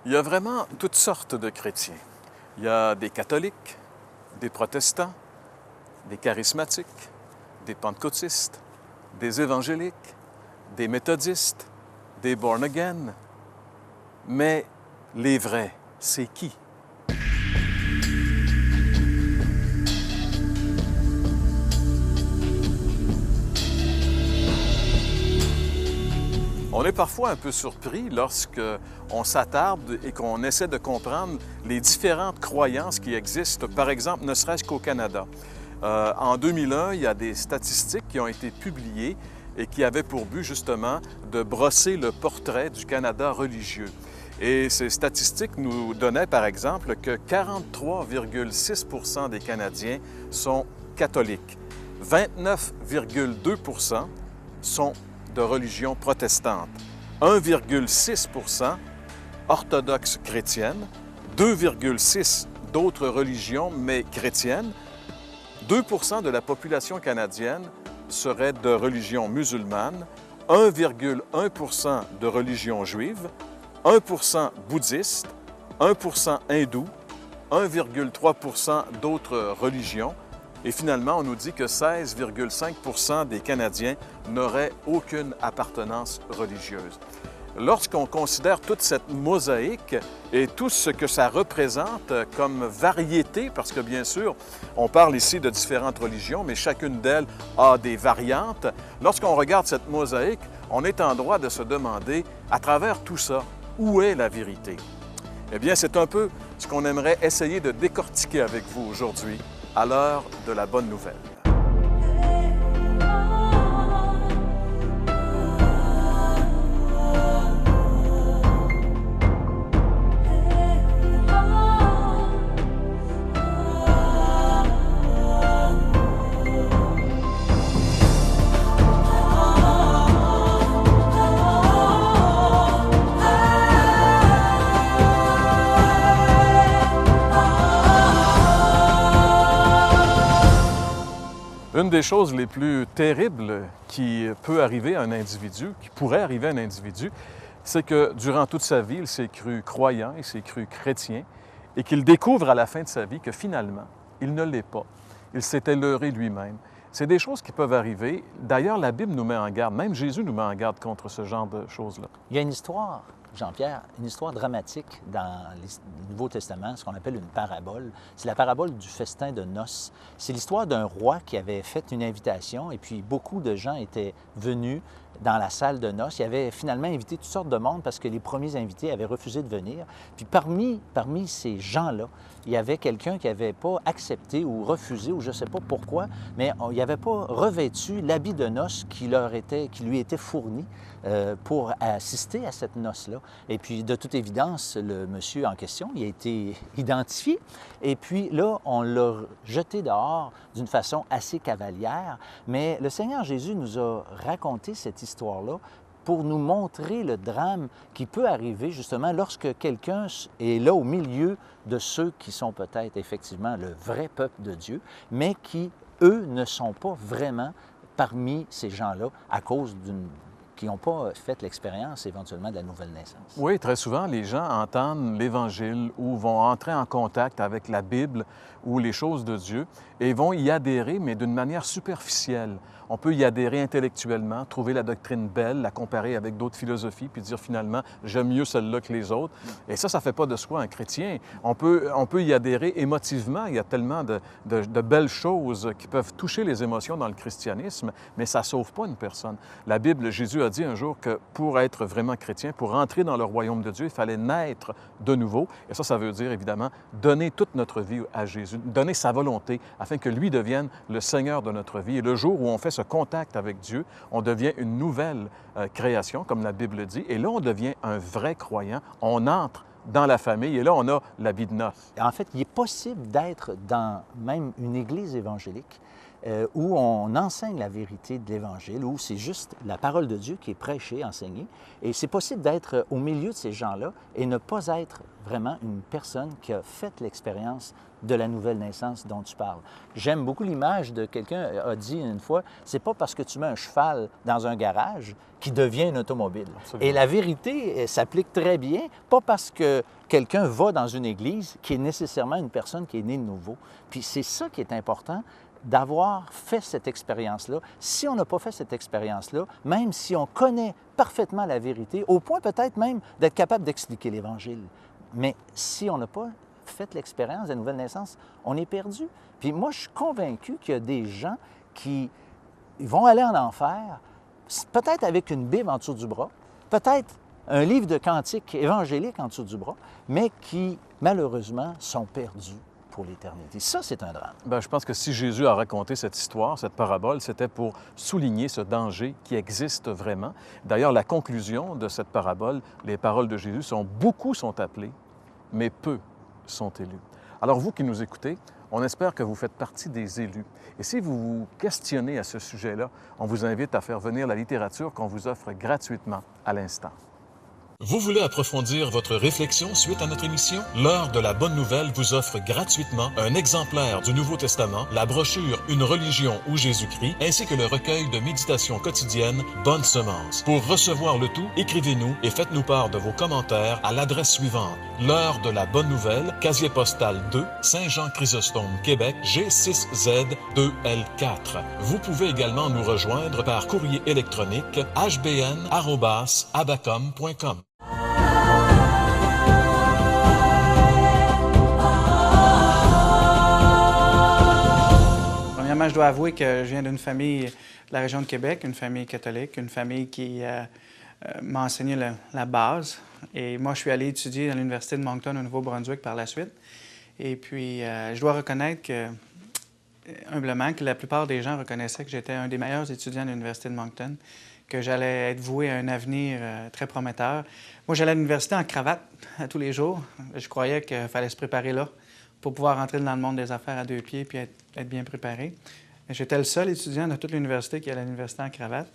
Il y a vraiment toutes sortes de chrétiens. Il y a des catholiques, des protestants, des charismatiques, des pentecôtistes, des évangéliques, des méthodistes, des born-again. Mais les vrais, c'est qui? On est parfois un peu surpris lorsque on s'attarde et qu'on essaie de comprendre les différentes croyances qui existent, par exemple, ne serait-ce qu'au Canada. En 2001, il y a des statistiques qui ont été publiées et qui avaient pour but justement de brosser le portrait du Canada religieux. Et ces statistiques nous donnaient par exemple que 43,6 des Canadiens sont catholiques, 29,2 sont de religion protestante, 1,6 orthodoxes chrétiennes, 2,6 d'autres religions mais chrétiennes, 2 de la population canadienne serait de religion musulmane, 1,1 de religion juive, 1 bouddhiste, 1 hindou, 1,3 d'autres religions. Et finalement, on nous dit que 16,5 des Canadiens n'auraient aucune appartenance religieuse. Lorsqu'on considère toute cette mosaïque et tout ce que ça représente comme variété, parce que bien sûr, on parle ici de différentes religions, mais chacune d'elles a des variantes, lorsqu'on regarde cette mosaïque, on est en droit de se demander, à travers tout ça, où est la vérité? Eh bien, c'est un peu ce qu'on aimerait essayer de décortiquer avec vous aujourd'hui, à l'heure de la bonne nouvelle. Une des choses les plus terribles qui peut arriver à un individu, qui pourrait arriver à un individu, c'est que durant toute sa vie, il s'est cru croyant, il s'est cru chrétien, et qu'il découvre à la fin de sa vie que finalement, il ne l'est pas. Il s'était leurré lui-même. C'est des choses qui peuvent arriver. D'ailleurs, la Bible nous met en garde, même Jésus nous met en garde contre ce genre de choses-là. Il y a une histoire, Jean-Pierre, une histoire dramatique dans le Nouveau Testament, ce qu'on appelle une parabole. C'est la parabole du festin de noces. C'est l'histoire d'un roi qui avait fait une invitation et puis beaucoup de gens étaient venus dans la salle de noces. Il avait finalement invité toutes sortes de monde parce que les premiers invités avaient refusé de venir. Puis parmi ces gens-là, il y avait quelqu'un qui n'avait pas accepté ou refusé, ou je ne sais pas pourquoi, mais il n'avait pas revêtu l'habit de noces qui lui était fourni pour assister à cette noce-là. Et puis, de toute évidence, le monsieur en question, il a été identifié. Et puis là, on l'a jeté dehors d'une façon assez cavalière. Mais le Seigneur Jésus nous a raconté cette histoire-là pour nous montrer le drame qui peut arriver justement lorsque quelqu'un est là au milieu de ceux qui sont peut-être effectivement le vrai peuple de Dieu, mais qui, eux, ne sont pas vraiment parmi ces gens-là à cause qui n'ont pas fait l'expérience éventuellement de la nouvelle naissance. Oui, très souvent, les gens entendent l'Évangile ou vont entrer en contact avec la Bible ou les choses de Dieu et vont y adhérer, mais d'une manière superficielle. On peut y adhérer intellectuellement, trouver la doctrine belle, la comparer avec d'autres philosophies, puis dire finalement, j'aime mieux celle-là que les autres. Et ça ne fait pas de soi un chrétien. On peut y adhérer émotivement. Il y a tellement de belles choses qui peuvent toucher les émotions dans le christianisme, mais ça ne sauve pas une personne. La Bible, Jésus a dit un jour que pour être vraiment chrétien, pour entrer dans le royaume de Dieu, il fallait naître de nouveau. Et ça veut dire évidemment donner toute notre vie à Jésus, donner sa volonté afin que lui devienne le Seigneur de notre vie. Et le jour où on fait ce contact avec Dieu, on devient une nouvelle création, comme la Bible dit, et là, on devient un vrai croyant. On entre dans la famille, et là, on a l'habit de noces. En fait, il est possible d'être dans même une église évangélique où on enseigne la vérité de l'Évangile, où c'est juste la parole de Dieu qui est prêchée, enseignée. Et c'est possible d'être au milieu de ces gens-là et ne pas être vraiment une personne qui a fait l'expérience de la nouvelle naissance dont tu parles. J'aime beaucoup l'image de quelqu'un a dit une fois, c'est pas parce que tu mets un cheval dans un garage qu'il devient une automobile. Absolument. Et la vérité s'applique très bien, pas parce que quelqu'un va dans une église qui est nécessairement une personne qui est née de nouveau. Puis c'est ça qui est important, d'avoir fait cette expérience-là. Si on n'a pas fait cette expérience-là, même si on connaît parfaitement la vérité, au point peut-être même d'être capable d'expliquer l'Évangile, mais si on n'a pas fait l'expérience de la nouvelle naissance, on est perdu. Puis moi, je suis convaincu qu'il y a des gens qui vont aller en enfer, peut-être avec une Bible en dessous du bras, peut-être un livre de cantiques évangéliques en dessous du bras, mais qui, malheureusement, sont perdus pour l'éternité. Ça, c'est un drame. Bien, je pense que si Jésus a raconté cette histoire, cette parabole, c'était pour souligner ce danger qui existe vraiment. D'ailleurs, la conclusion de cette parabole, les paroles de Jésus sont « Beaucoup sont appelés, mais peu sont élus ». Alors, vous qui nous écoutez, on espère que vous faites partie des élus. Et si vous vous questionnez à ce sujet-là, on vous invite à faire venir la littérature qu'on vous offre gratuitement à l'instant. Vous voulez approfondir votre réflexion suite à notre émission? L'Heure de la Bonne Nouvelle vous offre gratuitement un exemplaire du Nouveau Testament, la brochure Une religion ou Jésus-Christ, ainsi que le recueil de méditations quotidiennes Bonne Semence. Pour recevoir le tout, écrivez-nous et faites-nous part de vos commentaires à l'adresse suivante: L'Heure de la Bonne Nouvelle, casier postal 2, Saint-Jean-Chrysostome, Québec, G6Z2L4. Vous pouvez également nous rejoindre par courrier électronique hbn@abacom.com. Premièrement, je dois avouer que je viens d'une famille de la région de Québec, une famille catholique, une famille qui m'a enseigné la base. Et moi, je suis allé étudier à l'Université de Moncton au Nouveau-Brunswick par la suite. Et puis, je dois reconnaître humblement, que la plupart des gens reconnaissaient que j'étais un des meilleurs étudiants à l'Université de Moncton, que j'allais être voué à un avenir très prometteur. Moi, j'allais à l'université en cravate à tous les jours. Je croyais qu'il fallait se préparer là pour pouvoir entrer dans le monde des affaires à 2 pieds puis être bien préparé. J'étais le seul étudiant de toute l'université qui allait à l'université en cravate.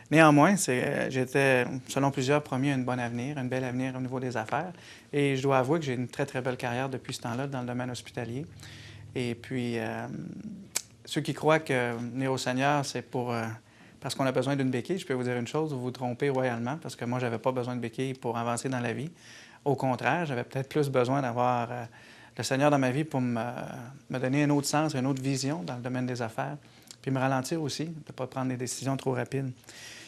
Néanmoins, j'étais, selon plusieurs, promis un bon avenir, un bel avenir au niveau des affaires. Et je dois avouer que j'ai une très, très belle carrière depuis ce temps-là dans le domaine hospitalier. Et puis, ceux qui croient que venir au Seigneur, c'est parce qu'on a besoin d'une béquille, je peux vous dire une chose, vous vous trompez royalement, parce que moi, je n'avais pas besoin de béquille pour avancer dans la vie. Au contraire, j'avais peut-être plus besoin d'avoir le Seigneur dans ma vie pour me donner un autre sens, une autre vision dans le domaine des affaires, puis me ralentir aussi, de ne pas prendre des décisions trop rapides.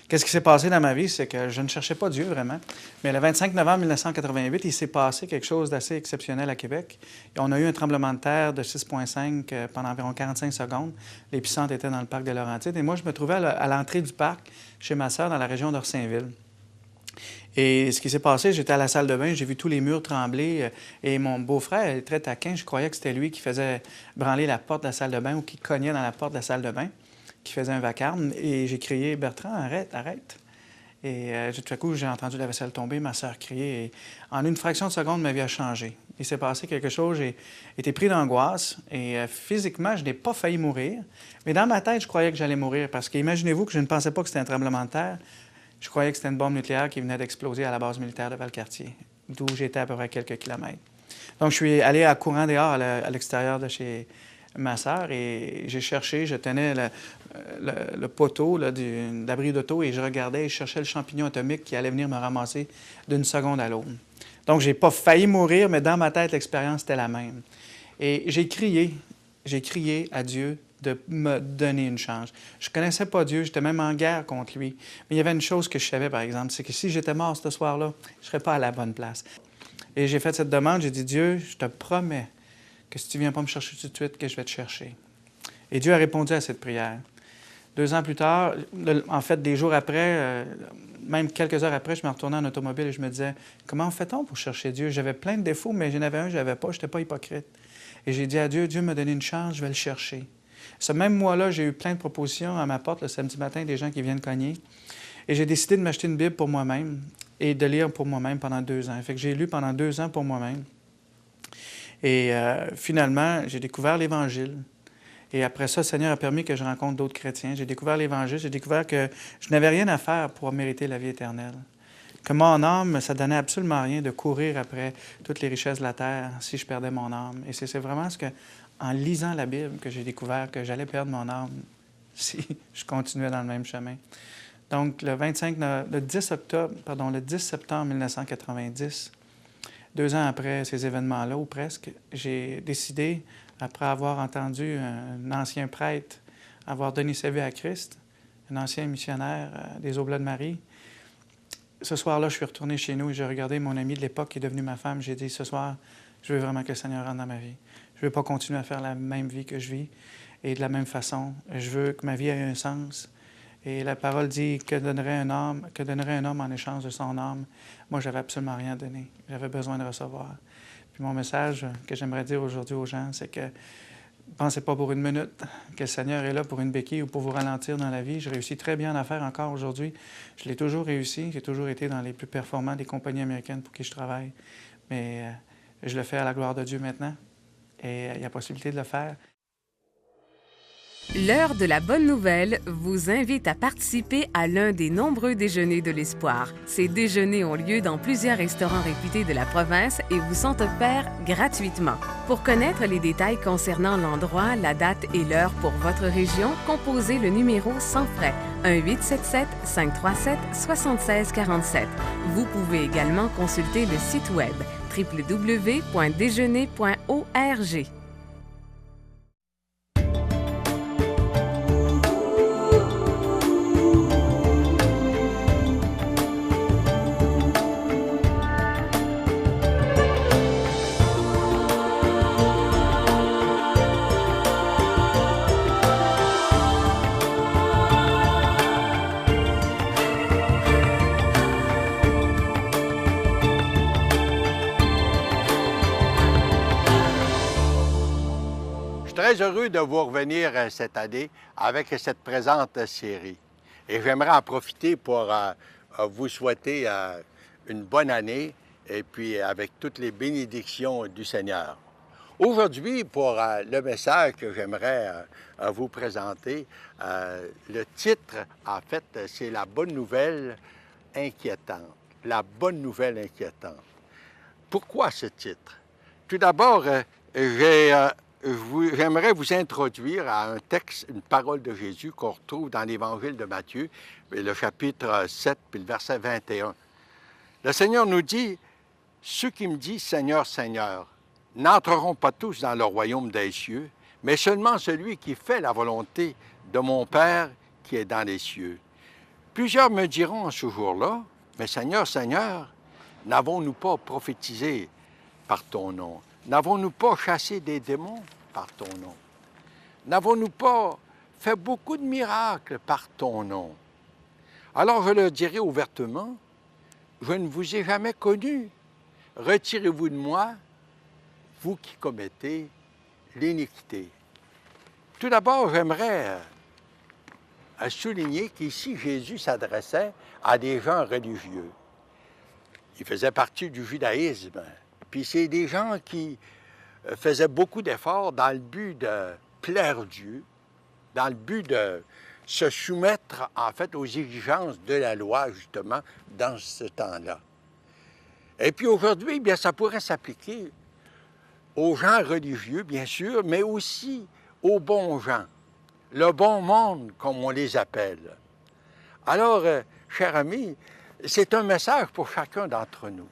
Qu'est-ce qui s'est passé dans ma vie? C'est que je ne cherchais pas Dieu vraiment. Mais le 25 novembre 1988, il s'est passé quelque chose d'assez exceptionnel à Québec. Et on a eu un tremblement de terre de 6,5 pendant environ 45 secondes. L'épicentre était dans le parc de Laurentides. Et moi, je me trouvais à l'entrée du parc, chez ma sœur, dans la région d'Orsainville. Et ce qui s'est passé, j'étais à la salle de bain, j'ai vu tous les murs trembler. Et mon beau-frère, très taquin, je croyais que c'était lui qui faisait branler la porte de la salle de bain ou qui cognait dans la porte de la salle de bain, qui faisait un vacarme. Et j'ai crié « Bertrand, arrête, arrête ». Et tout à coup, j'ai entendu la vaisselle tomber, ma sœur crier. Et en une fraction de seconde, ma vie a changé. Il s'est passé quelque chose, j'ai été pris d'angoisse. Et physiquement, je n'ai pas failli mourir. Mais dans ma tête, je croyais que j'allais mourir. Parce que imaginez-vous que je ne pensais pas que c'était un tremblement de terre. Je croyais que c'était une bombe nucléaire qui venait d'exploser à la base militaire de Valcartier, d'où j'étais à peu près quelques kilomètres. Donc, je suis allé à courant dehors à l'extérieur de chez ma sœur et j'ai cherché, je tenais le poteau de l'abri d'auto et je regardais et je cherchais le champignon atomique qui allait venir me ramasser d'une seconde à l'autre. Donc, je n'ai pas failli mourir, mais dans ma tête, l'expérience était la même. Et j'ai crié à Dieu de me donner une chance. Je ne connaissais pas Dieu, j'étais même en guerre contre lui. Mais il y avait une chose que je savais, par exemple, c'est que si j'étais mort ce soir-là, je ne serais pas à la bonne place. Et j'ai fait cette demande, j'ai dit, Dieu, je te promets que si tu ne viens pas me chercher tout de suite, que je vais te chercher. Et Dieu a répondu à cette prière. 2 ans plus tard, en fait, des jours après, même quelques heures après, je me retournais en automobile et je me disais, comment fait-on pour chercher Dieu? J'avais plein de défauts, mais j'en avais un, je n'avais pas, je n'étais pas hypocrite. Et j'ai dit à Dieu, Dieu m'a donné une chance, je vais le chercher. Ce même mois-là, j'ai eu plein de propositions à ma porte le samedi matin, des gens qui viennent cogner. Et j'ai décidé de m'acheter une Bible pour moi-même et de lire pour moi-même pendant 2 ans. Fait que j'ai lu pendant 2 ans pour moi-même. Et finalement, j'ai découvert l'Évangile. Et après ça, le Seigneur a permis que je rencontre d'autres chrétiens. J'ai découvert l'Évangile, j'ai découvert que je n'avais rien à faire pour mériter la vie éternelle. que mon âme, ça donnait absolument rien de courir après toutes les richesses de la terre si je perdais mon âme. Et c'est vraiment ce que, en lisant la Bible, que j'ai découvert que j'allais perdre mon âme si je continuais dans le même chemin. Donc, le 10 septembre 1990, 2 ans après ces événements-là, ou presque, j'ai décidé, après avoir entendu un ancien prêtre avoir donné sa vie à Christ, un ancien missionnaire des Oblats-de-Marie, ce soir-là, je suis retourné chez nous et j'ai regardé mon ami de l'époque qui est devenu ma femme. J'ai dit, ce soir, je veux vraiment que le Seigneur rentre dans ma vie. Je ne veux pas continuer à faire la même vie que je vis et de la même façon. Je veux que ma vie ait un sens. Et la parole dit que donnerait un homme en échange de son âme. Moi, j'avais absolument rien donné. J'avais besoin de recevoir. Puis mon message que j'aimerais dire aujourd'hui aux gens, c'est que pensez pas pour une minute que le Seigneur est là pour une béquille ou pour vous ralentir dans la vie. Je réussis très bien en affaires encore aujourd'hui. Je l'ai toujours réussi. J'ai toujours été dans les plus performants des compagnies américaines pour qui je travaille. Mais je le fais à la gloire de Dieu maintenant. Et il y a possibilité de le faire. L'heure de la bonne nouvelle vous invite à participer à l'un des nombreux déjeuners de l'espoir. Ces déjeuners ont lieu dans plusieurs restaurants réputés de la province et vous sont offerts gratuitement. Pour connaître les détails concernant l'endroit, la date et l'heure pour votre région, composez le numéro sans frais 1-877-537-7647. Vous pouvez également consulter le site web www.déjeuner.org. Très heureux de vous revenir cette année avec cette présente série. Et j'aimerais en profiter pour vous souhaiter une bonne année et puis avec toutes les bénédictions du Seigneur. Aujourd'hui, pour le message que j'aimerais vous présenter, le titre, en fait, c'est « La bonne nouvelle inquiétante ». La bonne nouvelle inquiétante. Pourquoi ce titre? Tout d'abord, j'aimerais vous introduire à un texte, une parole de Jésus qu'on retrouve dans l'Évangile de Matthieu, le chapitre 7, puis le verset 21. Le Seigneur nous dit, « Ceux qui me disent, Seigneur, Seigneur, n'entreront pas tous dans le royaume des cieux, mais seulement celui qui fait la volonté de mon Père qui est dans les cieux. Plusieurs me diront en ce jour-là, mais Seigneur, Seigneur, n'avons-nous pas prophétisé par ton nom? N'avons-nous pas chassé des démons par ton nom? N'avons-nous pas fait beaucoup de miracles par ton nom? Alors je leur dirai ouvertement, je ne vous ai jamais connu. Retirez-vous de moi, vous qui commettez l'iniquité. » Tout d'abord, j'aimerais souligner qu'ici, Jésus s'adressait à des gens religieux. Il faisait partie du judaïsme. Puis c'est des gens qui faisaient beaucoup d'efforts dans le but de plaire Dieu, dans le but de se soumettre, en fait, aux exigences de la loi, justement, dans ce temps-là. Et puis aujourd'hui, bien, ça pourrait s'appliquer aux gens religieux, bien sûr, mais aussi aux bons gens, le bon monde, comme on les appelle. Alors, chers amis, c'est un message pour chacun d'entre nous.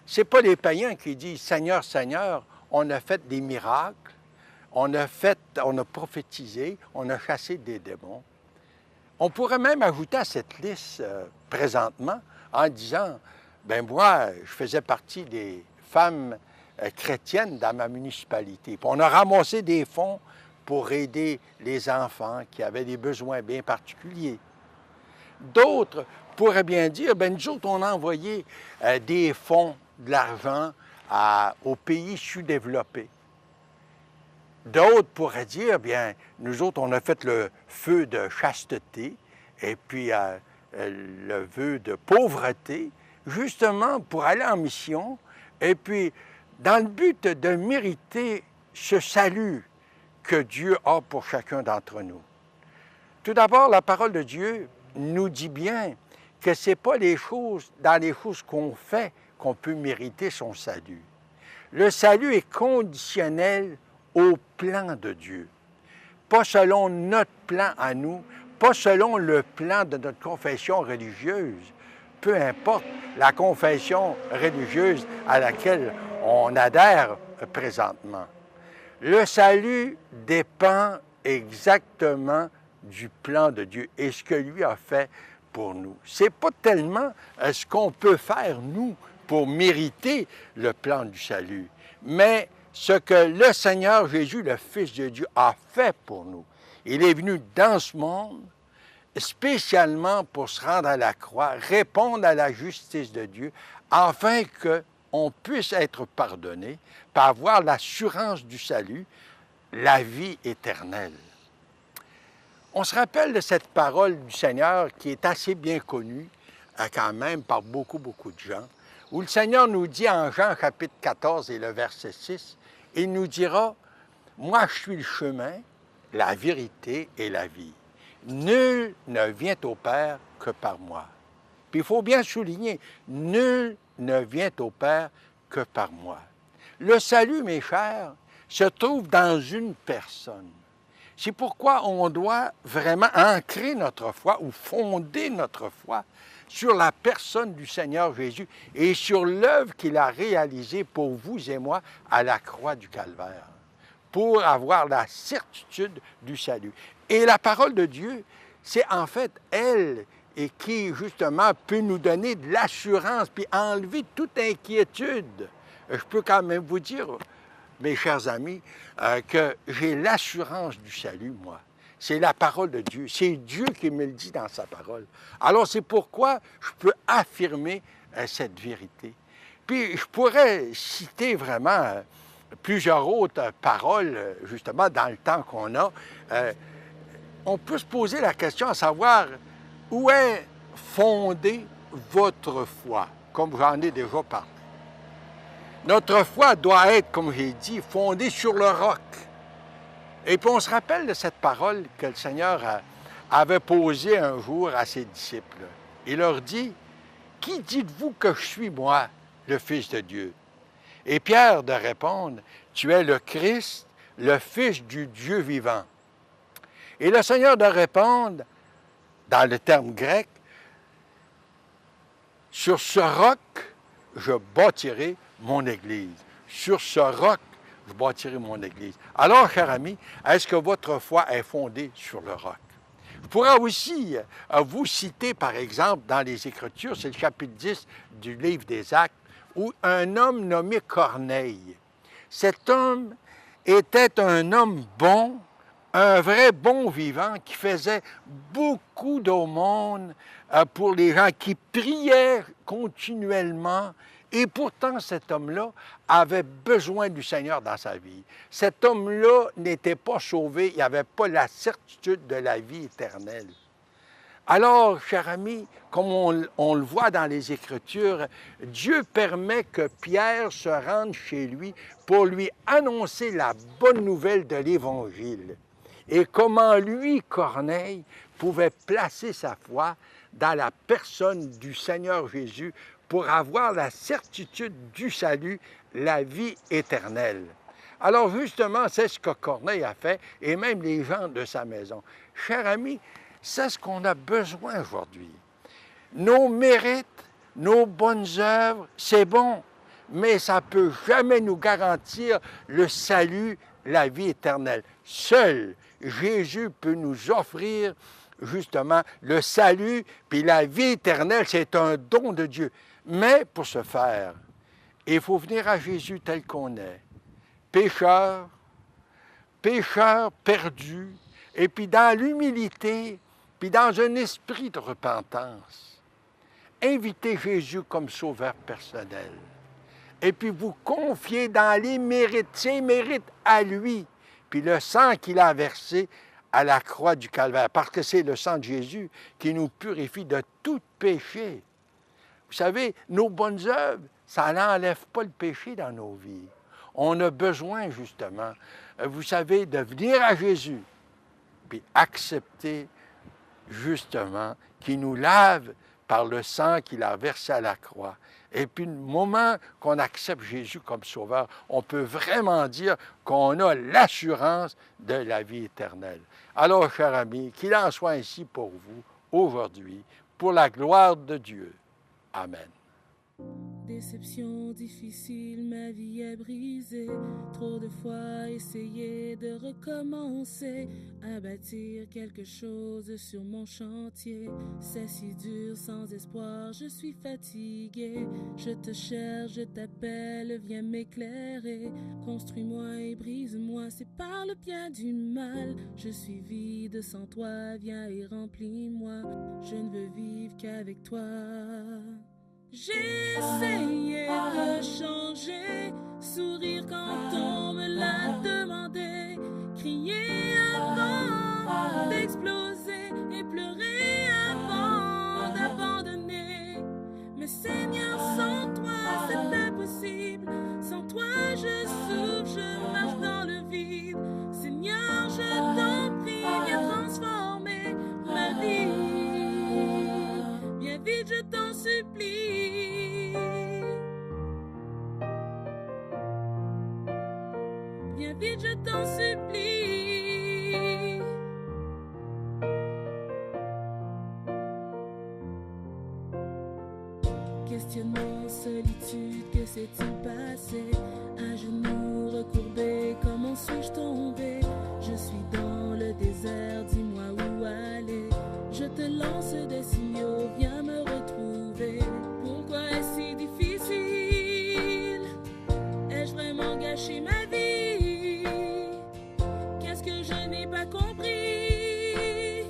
Ce n'est pas les païens qui disent « Seigneur, Seigneur, on a fait des miracles, on a prophétisé, on a chassé des démons. » On pourrait même ajouter à cette liste présentement en disant « Ben moi, je faisais partie des femmes chrétiennes dans ma municipalité. Puis on a ramassé des fonds pour aider les enfants qui avaient des besoins bien particuliers. » D'autres pourraient bien dire « Ben nous autres, on a envoyé des fonds, de l'argent aux pays sous-développés. » D'autres pourraient dire, bien, nous autres, on a fait le feu de chasteté et puis le vœu de pauvreté, justement pour aller en mission et puis dans le but de mériter ce salut que Dieu a pour chacun d'entre nous. Tout d'abord, la parole de Dieu nous dit bien que ce n'est pas dans les choses qu'on fait qu'on peut mériter son salut. Le salut est conditionnel au plan de Dieu, pas selon notre plan à nous, pas selon le plan de notre confession religieuse, peu importe la confession religieuse à laquelle on adhère présentement. Le salut dépend exactement du plan de Dieu et ce que lui a fait pour nous. Ce n'est pas tellement ce qu'on peut faire, nous, pour mériter le plan du salut, mais ce que le Seigneur Jésus, le Fils de Dieu, a fait pour nous. Il est venu dans ce monde spécialement pour se rendre à la croix, répondre à la justice de Dieu, afin qu'on puisse être pardonné, pour avoir l'assurance du salut, la vie éternelle. On se rappelle de cette parole du Seigneur qui est assez bien connue, quand même, par beaucoup de gens, où le Seigneur nous dit en Jean chapitre 14 et le verset 6, il nous dira, « Moi, je suis le chemin, la vérité et la vie. Nul ne vient au Père que par moi. » Puis il faut bien souligner, « Nul ne vient au Père que par moi. » Le salut, mes chers, se trouve dans une personne. C'est pourquoi on doit vraiment ancrer notre foi ou fonder notre foi sur la personne du Seigneur Jésus et sur l'œuvre qu'il a réalisée pour vous et moi à la croix du Calvaire, pour avoir la certitude du salut. Et la parole de Dieu, c'est en fait elle et qui, justement, peut nous donner de l'assurance puis enlever toute inquiétude. Je peux quand même vous dire, mes chers amis, que j'ai l'assurance du salut, moi. C'est la parole de Dieu. C'est Dieu qui me le dit dans sa parole. Alors, c'est pourquoi je peux affirmer cette vérité. Puis, je pourrais citer vraiment plusieurs autres paroles, justement, dans le temps qu'on a. On peut se poser la question à savoir où est fondée votre foi, comme j'en ai déjà parlé. Notre foi doit être, comme j'ai dit, fondée sur le roc. Et puis on se rappelle de cette parole que le Seigneur avait posée un jour à ses disciples. Il leur dit, « Qui dites-vous que je suis, moi, le Fils de Dieu? » Et Pierre de répondre, « Tu es le Christ, le Fils du Dieu vivant. » Et le Seigneur de répondre, dans le terme grec, « Sur ce roc, je bâtirai mon Église. Sur ce roc, je bâtirai mon Église. » Alors, chers amis, est-ce que votre foi est fondée sur le roc? Je pourrais aussi vous citer, par exemple, dans les Écritures, c'est le chapitre 10 du livre des Actes, où un homme nommé Corneille. Cet homme était un homme bon, un vrai bon vivant qui faisait beaucoup d'aumônes pour les gens, qui priaient continuellement. Et pourtant, cet homme-là avait besoin du Seigneur dans sa vie. Cet homme-là n'était pas sauvé, il n'avait pas la certitude de la vie éternelle. Alors, chers amis, comme on le voit dans les Écritures, Dieu permet que Pierre se rende chez lui pour lui annoncer la bonne nouvelle de l'Évangile. Et comment lui, Corneille, pouvait placer sa foi dans la personne du Seigneur Jésus pour avoir la certitude du salut, la vie éternelle. Alors justement, c'est ce que Corneille a fait, et même les gens de sa maison. Chers amis, c'est ce qu'on a besoin aujourd'hui. Nos mérites, nos bonnes œuvres, c'est bon, mais ça ne peut jamais nous garantir le salut, la vie éternelle. Seul Jésus peut nous offrir justement le salut, puis la vie éternelle, c'est un don de Dieu. Mais pour ce faire, il faut venir à Jésus tel qu'on est, pécheur perdu, et puis dans l'humilité, puis dans un esprit de repentance, invitez Jésus comme sauveur personnel, et puis vous confiez dans les mérites, ses mérites à lui, puis le sang qu'il a versé à la croix du Calvaire, parce que c'est le sang de Jésus qui nous purifie de tout péché. Vous savez, nos bonnes œuvres, ça n'enlève pas le péché dans nos vies. On a besoin, justement, vous savez, de venir à Jésus, puis accepter, justement, qu'il nous lave, par le sang qu'il a versé à la croix. Et puis, le moment qu'on accepte Jésus comme sauveur, on peut vraiment dire qu'on a l'assurance de la vie éternelle. Alors, chers amis, qu'il en soit ainsi pour vous aujourd'hui, pour la gloire de Dieu. Amen. Déception difficile, ma vie est brisée. Trop de fois essayé de recommencer à bâtir quelque chose sur mon chantier. C'est si dur, sans espoir, je suis fatigué. Je te cherche, je t'appelle, viens m'éclairer. Construis-moi et brise-moi, c'est par le bien du mal. Je suis vide sans toi, viens et remplis-moi. Je ne veux vivre qu'avec toi. J'ai essayé de changer, sourire quand on me l'a demandé, crier avant d'exploser et pleurer avant d'abandonner. Mais Seigneur, sans toi c'est impossible, sans toi je souffre, je marche dans le vide. Seigneur, je t'en prie, viens transformer ma vie. Viens vite, je t'en supplie. Viens vite, je t'en supplie. Questionnement, solitude, que s'est-il passé? À genoux recourbés, comment suis-je tombé? Je suis dans le désert, dis-moi où aller. Je te lance des signaux, viens me retrouver. Pourquoi est-ce si difficile? Ai-je vraiment gâché ma vie? Qu'est-ce que je n'ai pas compris?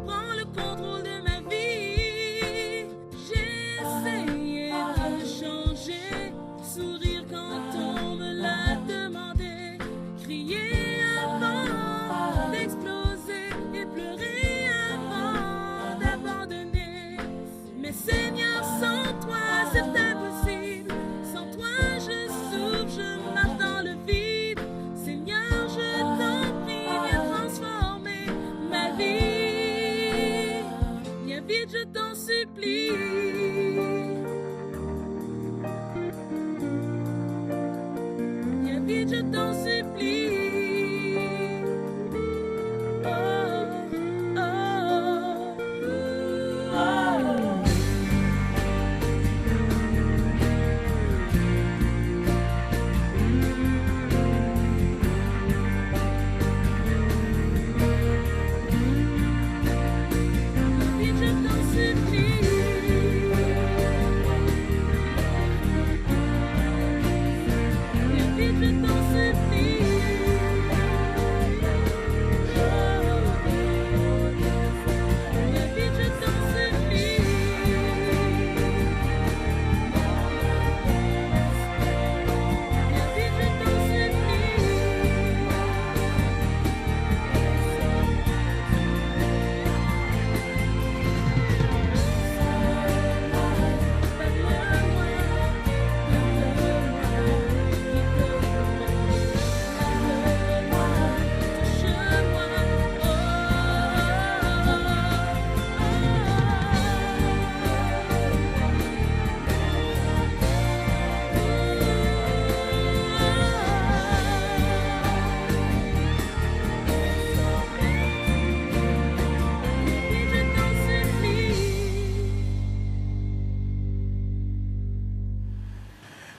Prends le contrôle de ma vie. J'ai essayé de changer, sourire quand on me l'a demandé, crier avant d'exploser et pleurer avant d'abandonner. Mais Seigneur, sans toi c'est impossible, sans toi je souffre, je marche dans le vide. Seigneur, je t'en prie, viens transformer ma vie. Viens vite, je t'en supplie. Viens vite, je t'en supplie.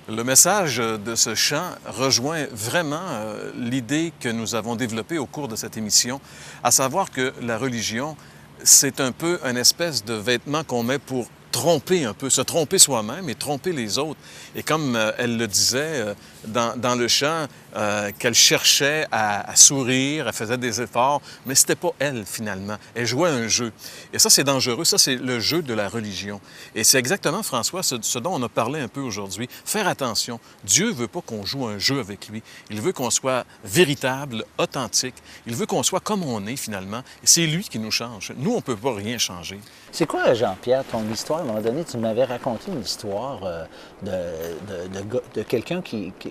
Le message de ce chant rejoint vraiment l'idée que nous avons développée au cours de cette émission, à savoir que la religion, c'est un peu une espèce de vêtement qu'on met pour tromper un peu, se tromper soi-même et tromper les autres. Et comme elle le disait dans le chant, qu'elle cherchait à sourire, elle faisait des efforts, mais c'était pas elle finalement. Elle jouait un jeu. Et ça, c'est dangereux. Ça, c'est le jeu de la religion. Et c'est exactement, François, ce dont on a parlé un peu aujourd'hui. Faire attention. Dieu veut pas qu'on joue un jeu avec lui. Il veut qu'on soit véritable, authentique. Il veut qu'on soit comme on est finalement. Et c'est lui qui nous change. Nous, on peut pas rien changer. C'est quoi, Jean-Pierre, ton histoire? À un moment donné, tu m'avais raconté une histoire de quelqu'un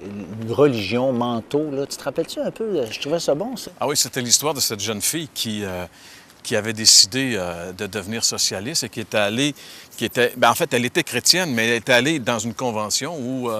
une religion, manteau. Là. Tu te rappelles-tu un peu? Je trouvais ça bon, ça. Ah oui, c'était l'histoire de cette jeune fille qui qui avait décidé de devenir socialiste et qui était allée, en fait, elle était chrétienne, mais elle était allée dans une convention où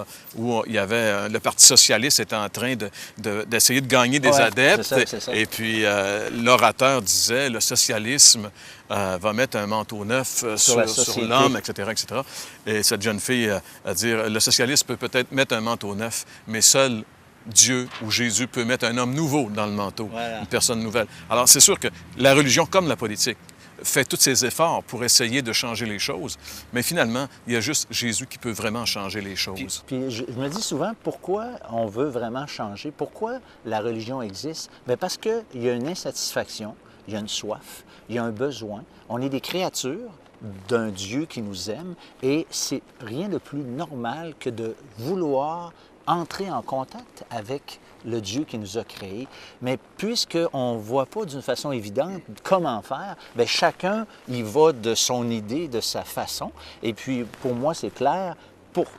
il y avait le Parti socialiste était en train d'essayer de gagner des adeptes. C'est ça. Et puis l'orateur disait, le socialisme va mettre un manteau neuf sur l'homme, etc., etc. Et cette jeune fille a dit, le socialisme peut peut-être mettre un manteau neuf, mais seul Dieu ou Jésus peut mettre un homme nouveau dans le manteau, une personne nouvelle. Alors, c'est sûr que la religion, comme la politique, fait tous ses efforts pour essayer de changer les choses, mais finalement, il y a juste Jésus qui peut vraiment changer les choses. Puis je me dis souvent, pourquoi on veut vraiment changer? Pourquoi la religion existe? Bien parce qu'il y a une insatisfaction, il y a une soif, il y a un besoin. On est des créatures d'un Dieu qui nous aime et c'est rien de plus normal que de vouloir entrer en contact avec le Dieu qui nous a créés. Mais puisqu'on ne voit pas d'une façon évidente comment faire, bien, chacun y va de son idée, de sa façon. Et puis, pour moi, c'est clair,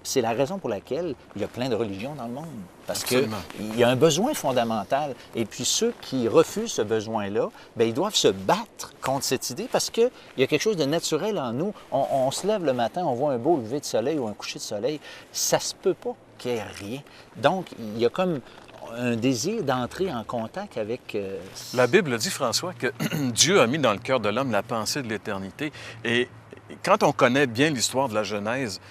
c'est la raison pour laquelle il y a plein de religions dans le monde. Parce qu'il y a un besoin fondamental. Et puis, ceux qui refusent ce besoin-là, bien, ils doivent se battre contre cette idée parce qu'il y a quelque chose de naturel en nous. On se lève le matin, on voit un beau lever de soleil ou un coucher de soleil. Ça se peut pas qu'il n'y ait rien. Donc, il y a comme un désir d'entrer en contact avec... La Bible dit, François, que Dieu a mis dans le cœur de l'homme la pensée de l'éternité. Et quand on connaît bien l'histoire de la Genèse,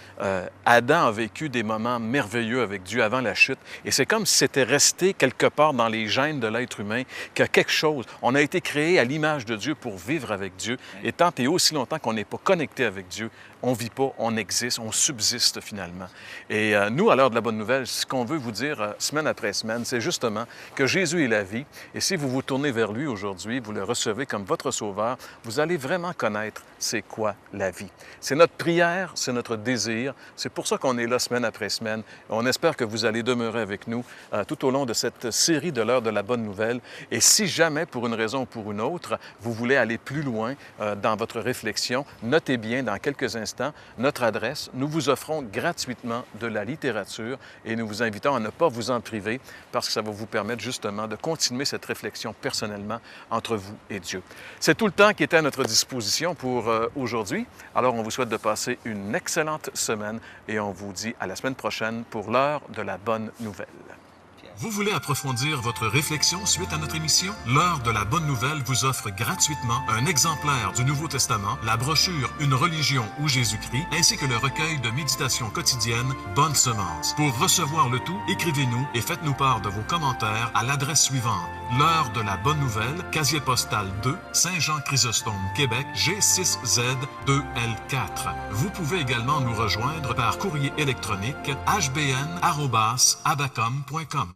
Adam a vécu des moments merveilleux avec Dieu avant la chute. Et c'est comme si c'était resté quelque part dans les gènes de l'être humain, qu'il y a quelque chose. On a été créé à l'image de Dieu pour vivre avec Dieu. Et tant et aussi longtemps qu'on n'est pas connecté avec Dieu, on ne vit pas, on existe, on subsiste finalement. Et nous, à l'heure de la bonne nouvelle, ce qu'on veut vous dire semaine après semaine, c'est justement que Jésus est la vie. Et si vous vous tournez vers lui aujourd'hui, vous le recevez comme votre sauveur, vous allez vraiment connaître c'est quoi la vie. C'est notre prière, c'est notre désir. C'est pour ça qu'on est là semaine après semaine. On espère que vous allez demeurer avec nous tout au long de cette série de l'heure de la bonne nouvelle. Et si jamais, pour une raison ou pour une autre, vous voulez aller plus loin dans votre réflexion, notez bien dans quelques instants notre adresse. Nous vous offrons gratuitement de la littérature et nous vous invitons à ne pas vous en priver parce que ça va vous permettre justement de continuer cette réflexion personnellement entre vous et Dieu. C'est tout le temps qui était à notre disposition pour aujourd'hui. Alors, on vous souhaite de passer une excellente semaine et on vous dit à la semaine prochaine pour l'heure de la bonne nouvelle. Vous voulez approfondir votre réflexion suite à notre émission? L'heure de la bonne nouvelle vous offre gratuitement un exemplaire du Nouveau Testament, la brochure Une religion ou Jésus-Christ, ainsi que le recueil de méditations quotidiennes Bonne Semence. Pour recevoir le tout, écrivez-nous et faites-nous part de vos commentaires à l'adresse suivante. L'heure de la bonne nouvelle, casier postal 2, Saint-Jean-Chrysostome, Québec, G6Z2L4. Vous pouvez également nous rejoindre par courrier électronique hbn@abacom.com.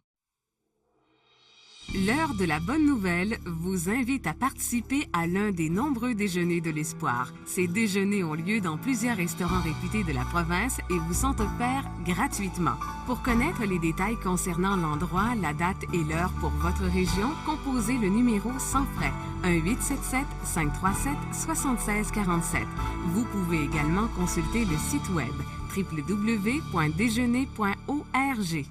L'heure de la bonne nouvelle vous invite à participer à l'un des nombreux déjeuners de l'espoir. Ces déjeuners ont lieu dans plusieurs restaurants réputés de la province et vous sont offerts gratuitement. Pour connaître les détails concernant l'endroit, la date et l'heure pour votre région, composez le numéro sans frais 1-877-537-7647. Vous pouvez également consulter le site web www.déjeuner.org.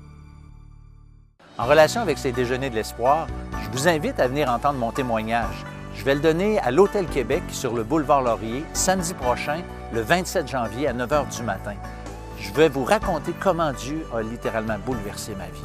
En relation avec ces déjeuners de l'espoir, je vous invite à venir entendre mon témoignage. Je vais le donner à l'Hôtel Québec sur le boulevard Laurier, samedi prochain, le 27 janvier à 9 h du matin. Je vais vous raconter comment Dieu a littéralement bouleversé ma vie.